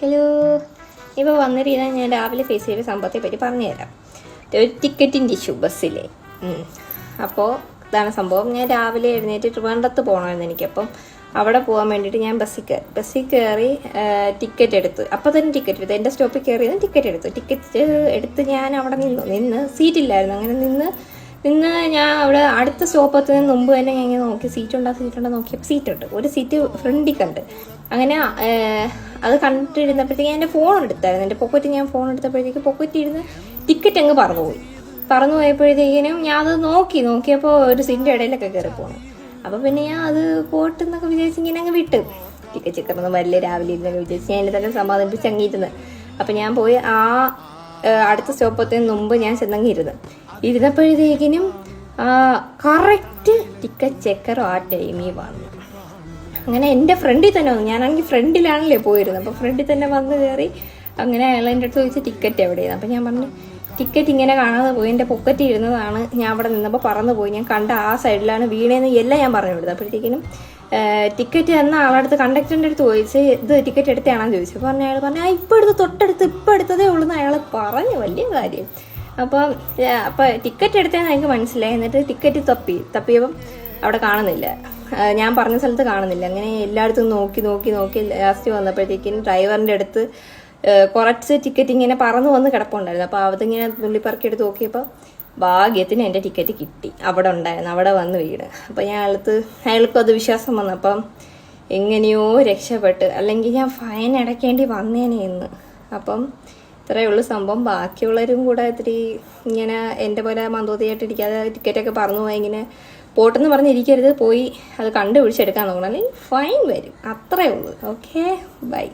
Hello. ഇപ്പോൾ വന്നിരിക്കുന്നത് ഞാൻ രാവിലെ ഫേസ് ചെയ്ത സംഭവത്തെ പറ്റി പറഞ്ഞുതരാം. ഒരു ടിക്കറ്റിൻ്റെ ഇഷ്യൂ ബസ്സിലെ. അപ്പോൾ ഇതാണ് സംഭവം. ഞാൻ രാവിലെ എഴുന്നേറ്റ് ട്രിവാൻഡ്രത്ത് പോകണമായിരുന്നു എനിക്കപ്പം അവിടെ പോകാൻ വേണ്ടിയിട്ട് ഞാൻ ബസ്സിൽ കയറി ടിക്കറ്റ് എടുത്ത്. അപ്പോൾ തന്നെ ടിക്കറ്റ് എടുത്ത് എൻ്റെ സ്റ്റോപ്പിൽ കയറിയത് ടിക്കറ്റ് എടുത്ത് ഞാൻ അവിടെ നിന്ന് സീറ്റില്ലായിരുന്നു. അങ്ങനെ നിന്ന് ഞാൻ അവിടെ അടുത്ത സ്റ്റോപ്പത്തിന് മുമ്പ് തന്നെ ഞാൻ ഇങ്ങനെ നോക്കി സീറ്റുണ്ടോ നോക്കിയപ്പോൾ സീറ്റുണ്ട്. ഒരു സീറ്റ് ഫ്രണ്ടിൽ കണ്ട്. അങ്ങനെ അത് കണ്ടിരുന്നപ്പോഴത്തേക്ക് ഞാൻ എൻ്റെ ഫോൺ എടുത്തായിരുന്നു. എൻ്റെ പോക്കറ്റ് ഞാൻ ഫോൺ എടുത്തപ്പോഴത്തേക്ക് പോക്കറ്റ് ഇരുന്ന് ടിക്കറ്റ് അങ്ങ് പറന്നു പോയപ്പോഴത്തേക്കിനും ഞാൻ അത് നോക്കിയപ്പോൾ ഒരു സീറ്റിൻ്റെ ഇടയിലൊക്കെ കയറി പോകണം. അപ്പോൾ പിന്നെ ഞാൻ അത് പോട്ടെന്നൊക്കെ വിചാരിച്ച് ഇങ്ങനെ അങ്ങ് വിട്ട്. ടിക്കറ്റ് ചെക്കറൊന്നും വരില്ല രാവിലെ ഇരുന്നൊക്കെ വിചാരിച്ച് ഞാൻ തന്നെ സമാധാനിപ്പിച്ച് അങ്ങിരുന്ന്. അപ്പം ഞാൻ പോയി അടുത്ത സ്റ്റോപ്പത്തിന് മുമ്പ് ഞാൻ ചെന്നങ്ങ് ഇരുന്നപ്പോഴത്തേക്കിനും കറക്റ്റ് ടിക്കറ്റ് ചെക്കർ ആ ടൈമിൽ വന്നു. അങ്ങനെ എൻ്റെ ഫ്രണ്ടിൽ തന്നെ വന്നു. ഞാനാണെങ്കിൽ ഫ്രണ്ടിലാണല്ലേ പോയിരുന്നത്. അപ്പോൾ ഫ്രണ്ടിൽ തന്നെ വന്ന് കയറി. അങ്ങനെ അയാൾ എൻ്റെ അടുത്ത് ചോദിച്ച് ടിക്കറ്റ് എവിടെയാണ്. അപ്പം ഞാൻ പറഞ്ഞു ടിക്കറ്റ് ഇങ്ങനെ കാണാതെ പോയി, എൻ്റെ പൊക്കറ്റ് ഇരുന്നതാണ്, ഞാൻ അവിടെ നിന്നപ്പോൾ പറന്നു പോയി, ഞാൻ കണ്ട ആ സൈഡിലാണ് വീണേന്ന് എല്ലാം ഞാൻ പറഞ്ഞു വിടുന്നത്. അപ്പോഴത്തേക്കിനും ടിക്കറ്റ് എന്ന ആളടുത്ത് കണ്ടക്ടറിൻ്റെ അടുത്ത് ചോദിച്ച് ഇത് ടിക്കറ്റ് എടുത്താണെന്ന് ചോദിച്ചു. അപ്പോൾ അയാൾ പറഞ്ഞു ഇപ്പോൾ എടുത്തതേ ഉള്ളൂ എന്ന് അയാൾ പറഞ്ഞു. വലിയ കാര്യം. അപ്പം ടിക്കറ്റ് എടുത്തതെന്ന് എനിക്ക് മനസ്സിലായി. എന്നിട്ട് ടിക്കറ്റ് തപ്പിയപ്പം അവിടെ കാണുന്നില്ല, ഞാൻ പറഞ്ഞ സ്ഥലത്ത് കാണുന്നില്ല. അങ്ങനെ എല്ലായിടത്തും നോക്കി ലാസ്റ്റ് വന്നപ്പോഴത്തേക്കും ഡ്രൈവറിൻ്റെ അടുത്ത് കുറച്ച് ടിക്കറ്റ് ഇങ്ങനെ പറന്നു വന്ന് കിടപ്പുണ്ടായിരുന്നു. അപ്പോൾ അതിങ്ങനെ തുള്ളിപ്പറക്കി എടുത്ത് നോക്കിയപ്പോൾ ഭാഗ്യത്തിന് എൻ്റെ ടിക്കറ്റ് കിട്ടി. അവിടെ ഉണ്ടായിരുന്നു, അവിടെ വന്ന് വീട്. അപ്പം അയാൾക്കും അത് വിശ്വാസം വന്നു. അപ്പം എങ്ങനെയോ രക്ഷപ്പെട്ട്, അല്ലെങ്കിൽ ഞാൻ ഫൈൻ അടയ്ക്കേണ്ടി വന്നേനെ എന്ന്. അപ്പം ഇത്രയേ ഉള്ളൂ സംഭവം. ബാക്കിയുള്ളവരും കൂടെ ഇത്തിരി ഇങ്ങനെ എൻ്റെ പോലെ മന്ദോതിയായിട്ടിരിക്കാതെ ടിക്കറ്റൊക്കെ പറന്നു പോയി ഇങ്ങനെ പോട്ടെന്ന് പറഞ്ഞിരിക്കരുത്, പോയി അത് കണ്ടുപിടിച്ചെടുക്കാൻ നോക്കണം, അല്ലെങ്കിൽ ഫൈൻ വരും. അത്രയേ ഉള്ളൂ. Okay, by.